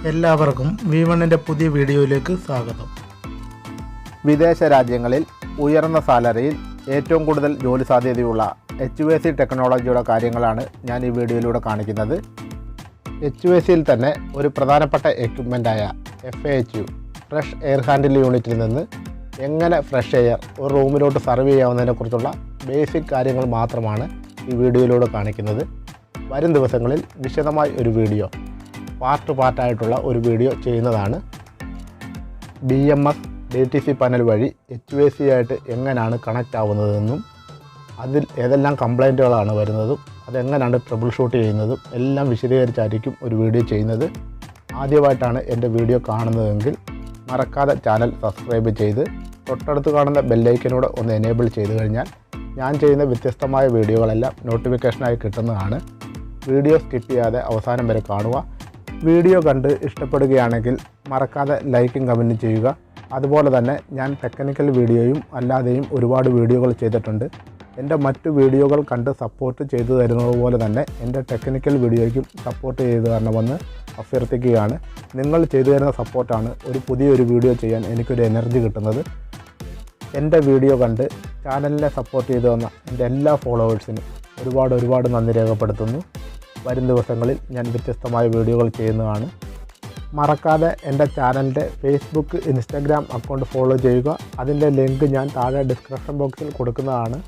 എല്ലാവർക്കും V1ന്റെ പുതിയ വീഡിയോയിലേക്ക് സ്വാഗതം. വിദേശ രാജ്യങ്ങളിൽ ഉയർന്ന സാലറിയിൽ ഏറ്റവും കൂടുതൽ ജോലി സാധ്യതയുള്ള HVAC ടെക്നോളജിയുടെ കാര്യങ്ങളാണ് ഞാൻ ഈ വീഡിയോയിലൂടെ കാണിക്കുന്നത്. HVACയിൽ തന്നെ ഒരു പ്രധാനപ്പെട്ട എക്യുപ്മെൻ്റായ FAH ഫ്രഷ് എയർ ഹാൻഡിൽ യൂണിറ്റിൽ നിന്ന് എങ്ങനെ ഫ്രഷ് എയർ ഒരു റൂമിലോട്ട് സർവ് ചെയ്യാവുന്നതിനെക്കുറിച്ചുള്ള ബേസിക് കാര്യങ്ങൾ മാത്രമാണ് ഈ വീഡിയോയിലൂടെ കാണിക്കുന്നത്. വരും ദിവസങ്ങളിൽ വിശദമായി ഒരു വീഡിയോ പാർട്ടായിട്ടുള്ള ഒരു വീഡിയോ ചെയ്യുന്നതാണ്. BMS DTC പാനൽ വഴി HVAC ആയിട്ട് എങ്ങനെയാണ് കണക്റ്റ് ആവുന്നതെന്നും അതിൽ ഏതെല്ലാം കംപ്ലൈൻറ്റുകളാണ് വരുന്നതും അതെങ്ങനെയാണ് ട്രബിൾ ഷൂട്ട് ചെയ്യുന്നതും എല്ലാം വിശദീകരിച്ചായിരിക്കും ഒരു വീഡിയോ ചെയ്യുന്നത്. ആദ്യമായിട്ടാണ് എൻ്റെ വീഡിയോ കാണുന്നതെങ്കിൽ മറക്കാതെ ചാനൽ സബ്സ്ക്രൈബ് ചെയ്ത് തൊട്ടടുത്ത് കാണുന്ന ബെല്ലൈക്കനൂടെ ഒന്ന് എനേബിൾ ചെയ്ത് കഴിഞ്ഞാൽ ഞാൻ ചെയ്യുന്ന വ്യത്യസ്തമായ വീഡിയോകളെല്ലാം നോട്ടിഫിക്കേഷനായി കിട്ടുന്നതാണ്. വീഡിയോ സ്കിപ്പ് ചെയ്യാതെ അവസാനം വരെ കാണുക. വീഡിയോ കണ്ട് ഇഷ്ടപ്പെടുകയാണെങ്കിൽ മറക്കാതെ ലൈക്കും കമൻറ്റും ചെയ്യുക. അതുപോലെ തന്നെ ഞാൻ ടെക്നിക്കൽ വീഡിയോയും അല്ലാതെയും ഒരുപാട് വീഡിയോകൾ ചെയ്തിട്ടുണ്ട്. എൻ്റെ മറ്റു വീഡിയോകൾ കണ്ട് സപ്പോർട്ട് ചെയ്തു തരുന്നത് പോലെ തന്നെ എൻ്റെ ടെക്നിക്കൽ വീഡിയോയ്ക്കും സപ്പോർട്ട് ചെയ്തു തരണമെന്ന് അഭ്യർത്ഥിക്കുകയാണ്. നിങ്ങൾ ചെയ്തു തരുന്ന സപ്പോർട്ടാണ് പുതിയൊരു വീഡിയോ ചെയ്യാൻ എനിക്കൊരു എനർജി കിട്ടുന്നത്. എൻ്റെ വീഡിയോ കണ്ട് ചാനലിനെ സപ്പോർട്ട് ചെയ്തു തന്ന എൻ്റെ എല്ലാ ഫോളോവേഴ്സിനും ഒരുപാട് നന്ദി രേഖപ്പെടുത്തുന്നു. വരും ദിവസങ്ങളിൽ ഞാൻ വ്യത്യസ്തമായ വീഡിയോകൾ ചെയ്യുന്നതാണ്. മറക്കാതെ എൻ്റെ ചാനലിൻ്റെ ഫേസ്ബുക്ക്, ഇൻസ്റ്റാഗ്രാം അക്കൗണ്ട് ഫോളോ ചെയ്യുക. അതിൻ്റെ ലിങ്ക് ഞാൻ താഴെ ഡിസ്ക്രിപ്ഷൻ ബോക്സിൽ കൊടുക്കുന്നതാണ്.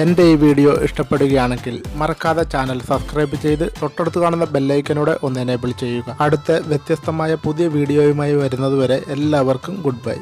എൻ്റെ ഈ വീഡിയോ ഇഷ്ടപ്പെടുകയാണെങ്കിൽ മറക്കാതെ ചാനൽ സബ്സ്ക്രൈബ് ചെയ്ത് തൊട്ടടുത്ത് കാണുന്ന ബെല്ലൈക്കനോടെ ഒന്ന് എനേബിൾ ചെയ്യുക. അടുത്ത വ്യത്യസ്തമായ പുതിയ വീഡിയോയുമായി വരുന്നതുവരെ എല്ലാവർക്കും ഗുഡ് ബൈ.